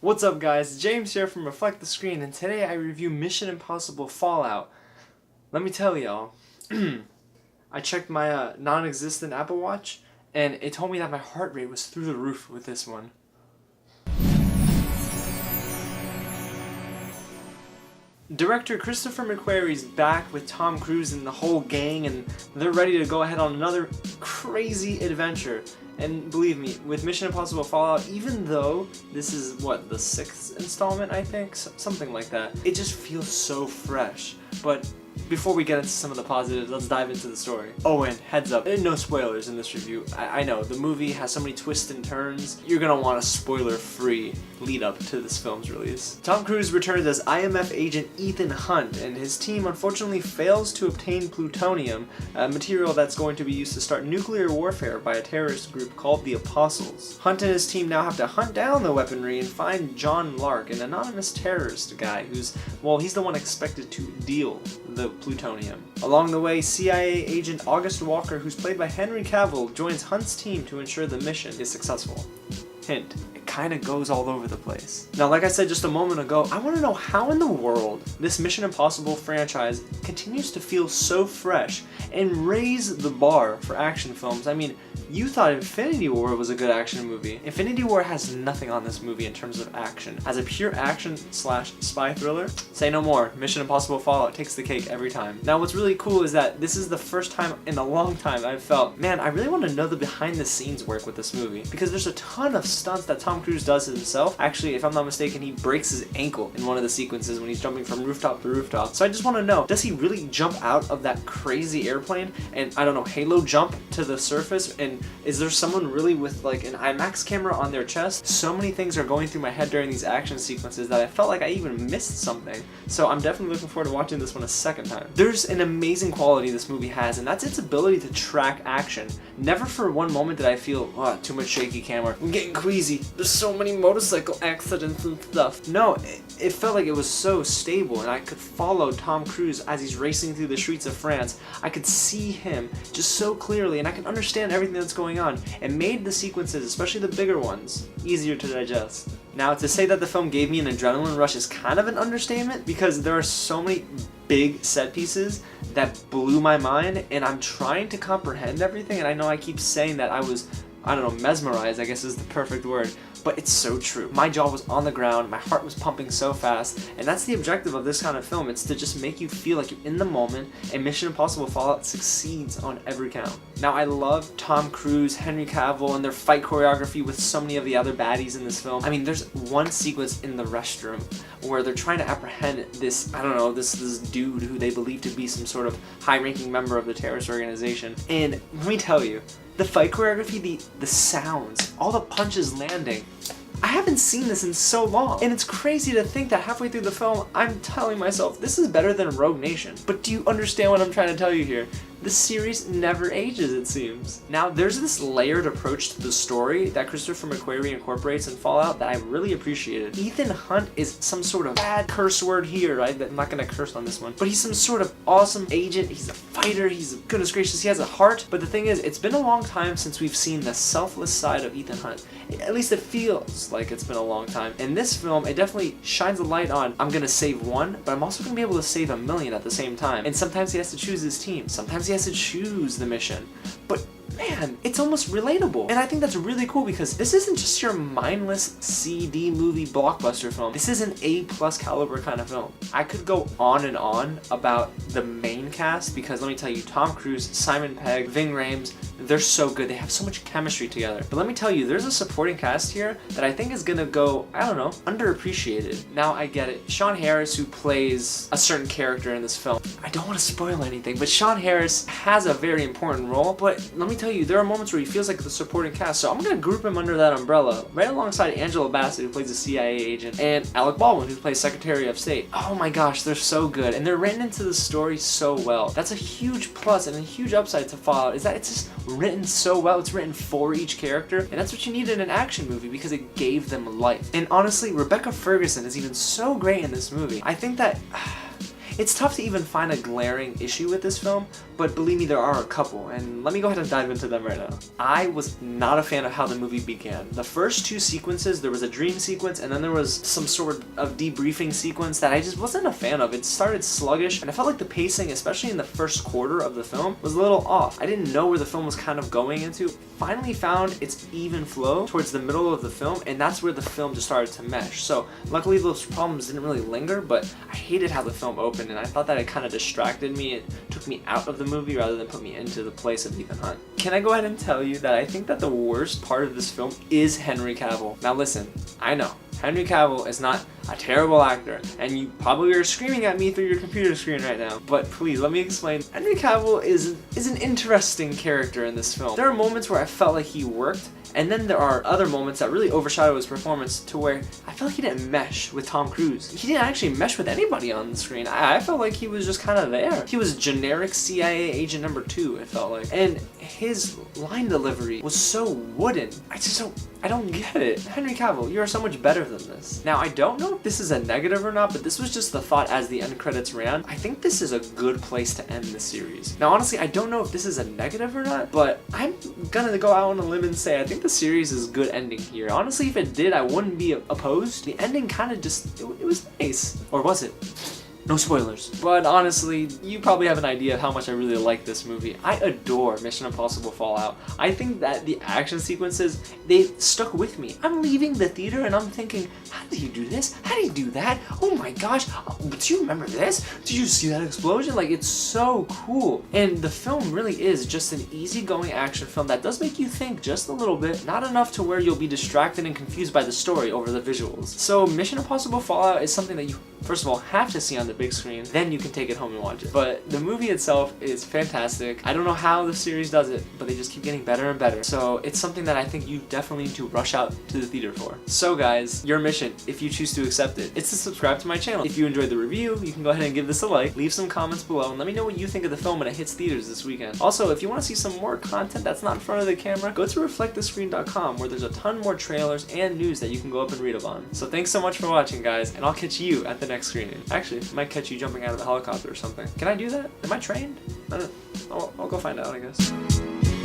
What's up guys, James here from Reflect the Screen, and today I review Mission Impossible Fallout. Let me tell y'all, I checked my non-existent Apple Watch, and it told me that my heart rate was through the roof with this one. Director Christopher McQuarrie's back with Tom Cruise and the whole gang, and they're ready to go ahead on another crazy adventure. And believe me, with Mission Impossible Fallout, even though this is, what, the 6th installment, I think? Something like that. It just feels so fresh. But before we get into some of the positives, let's dive into the story. Oh, and heads up, no spoilers in this review. I know, the movie has so many twists and turns, you're gonna want a spoiler-free lead up to this film's release. Tom Cruise returns as IMF agent Ethan Hunt, and his team unfortunately fails to obtain plutonium, a material that's going to be used to start nuclear warfare by a terrorist group called the Apostles. Hunt and his team now have to hunt down the weaponry and find John Lark, an anonymous terrorist guy who's, well, he's the one expected to deal the plutonium. Along the way, CIA agent August Walker, who's played by Henry Cavill, joins Hunt's team to ensure the mission is successful. Hint, it kinda goes all over the place. Now, like I said just a moment ago, I wanna know how in the world this Mission Impossible franchise continues to feel so fresh and raise the bar for action films. I mean, you thought Infinity War was a good action movie. Infinity War has nothing on this movie in terms of action. As a pure action / spy thriller, say no more. Mission Impossible Fallout takes the cake every time. Now, what's really cool is that this is the first time in a long time I've felt, man, I really want to know the behind the scenes work with this movie, because there's a ton of stunts that Tom Cruise does himself. Actually, if I'm not mistaken, he breaks his ankle in one of the sequences when he's jumping from rooftop to rooftop. So I just want to know, does he really jump out of that crazy airplane and, I don't know, halo jump to the surface? And is there someone really with like an IMAX camera on their chest? So many things are going through my head during these action sequences that I felt like I even missed something. So I'm definitely looking forward to watching this one a second time. There's an amazing quality this movie has, and that's its ability to track action. Never for one moment did I feel, oh, too much shaky camera, I'm getting queasy, there's so many motorcycle accidents and stuff. No, it felt like it was so stable, and I could follow Tom Cruise as he's racing through the streets of France. I could see him just so clearly, and I could understand everything that's going on. It made the sequences, especially the bigger ones, easier to digest. Now, to say that the film gave me an adrenaline rush is kind of an understatement, because there are so many big set pieces that blew my mind, and I'm trying to comprehend everything, and I know I keep saying that I was, I don't know, mesmerized, I guess is the perfect word, but it's so true. My jaw was on the ground, my heart was pumping so fast, and that's the objective of this kind of film. It's to just make you feel like you're in the moment, and Mission Impossible Fallout succeeds on every count. Now, I love Tom Cruise, Henry Cavill, and their fight choreography with so many of the other baddies in this film. I mean, there's one sequence in the restroom where they're trying to apprehend this, I don't know, this dude who they believe to be some sort of high-ranking member of the terrorist organization. And let me tell you, the fight choreography, the sounds, all the punches landing, I haven't seen this in so long, and it's crazy to think that halfway through the film, I'm telling myself, this is better than Rogue Nation. But do you understand what I'm trying to tell you here? The series never ages, it seems. Now, there's this layered approach to the story that Christopher McQuarrie incorporates in Fallout that I really appreciated. Ethan Hunt is some sort of bad curse word here. I'm not gonna curse on this one, but he's some sort of awesome agent. He's a fighter. He's, goodness gracious, he has a heart. But the thing is, it's been a long time since we've seen the selfless side of Ethan Hunt. At least it feels like it's been a long time. In this film, it definitely shines a light on, I'm gonna save one, but I'm also gonna be able to save 1,000,000 at the same time. And sometimes he has to choose his team. Sometimes he has to choose the mission. But man, it's almost relatable. And I think that's really cool, because this isn't just your mindless CD movie blockbuster film. This is an A+ caliber kind of film. I could go on and on about the main cast, because let me tell you, Tom Cruise, Simon Pegg, Ving, Rhames, they're so good. They have so much chemistry together. But let me tell you, there's a supporting cast here that I think is gonna go, I don't know, underappreciated. Now, I get it. Sean Harris, who plays a certain character in this film, I don't want to spoil anything, but Sean Harris has a very important role. But let me tell you, there are moments where he feels like the supporting cast, so I'm gonna group him under that umbrella, right alongside Angela Bassett, who plays a CIA agent, and Alec Baldwin, who plays Secretary of State. Oh my gosh, they're so good, and they're written into the story so well. That's a huge plus and a huge upside to Fallout, is that it's just written so well. It's written for each character, and that's what you need in an action movie, because it gave them life. And honestly, Rebecca Ferguson is even so great in this movie. I think that It's tough to even find a glaring issue with this film, but believe me, there are a couple, and let me go ahead and dive into them right now. I was not a fan of how the movie began. The first two sequences, there was a dream sequence, and then there was some sort of debriefing sequence that I just wasn't a fan of. It started sluggish, and I felt like the pacing, especially in the first quarter of the film, was a little off. I didn't know where the film was kind of going into. Finally found its even flow towards the middle of the film, and that's where the film just started to mesh. So luckily those problems didn't really linger, but I hated how the film opened, and I thought that it kind of distracted me. It took me out of the movie rather than put me into the place of Ethan Hunt. Can I go ahead and tell you that I think that the worst part of this film is Henry Cavill? Now listen, I know Henry Cavill is not a terrible actor, and you probably are screaming at me through your computer screen right now, but please, let me explain. Henry Cavill is an interesting character in this film. There are moments where I felt like he worked, and then there are other moments that really overshadow his performance to where I felt like he didn't mesh with Tom Cruise. He didn't actually mesh with anybody on the screen. I felt like he was just kind of there. He was generic CIA agent number 2, it felt like. And his line delivery was so wooden. I don't get it. Henry Cavill, you are so much better than this. Now, I don't know if this is a negative or not, but this was just the thought as the end credits ran. I think this is a good place to end the series. Now, honestly, I don't know if this is a negative or not, but I'm gonna go out on a limb and say I think the series is good ending here. Honestly, if it did, I wouldn't be opposed. The ending kind of just, it was nice. Or was it? No spoilers. But honestly, you probably have an idea of how much I really like this movie. I adore Mission Impossible Fallout. I think that the action sequences, they stuck with me. I'm leaving the theater and I'm thinking, how did you do this? How did you do that? Oh my gosh, do you remember this? Did you see that explosion? Like, it's so cool. And the film really is just an easygoing action film that does make you think just a little bit, not enough to where you'll be distracted and confused by the story over the visuals. So Mission Impossible Fallout is something that you, first of all, have to see on the big screen, then you can take it home and watch it. But the movie itself is fantastic. I don't know how the series does it, but they just keep getting better and better. So it's something that I think you definitely need to rush out to the theater for. So guys, your mission, if you choose to accept it, it's to subscribe to my channel. If you enjoyed the review, you can go ahead and give this a like, leave some comments below, and let me know what you think of the film when it hits theaters this weekend. Also, if you want to see some more content that's not in front of the camera, go to reflectthescreen.com where there's a ton more trailers and news that you can go up and read up on. So thanks so much for watching, guys, and I'll catch you at the next screening. Actually, I might catch you jumping out of the helicopter or something. Can I do that? Am I trained? I'll go find out, I guess.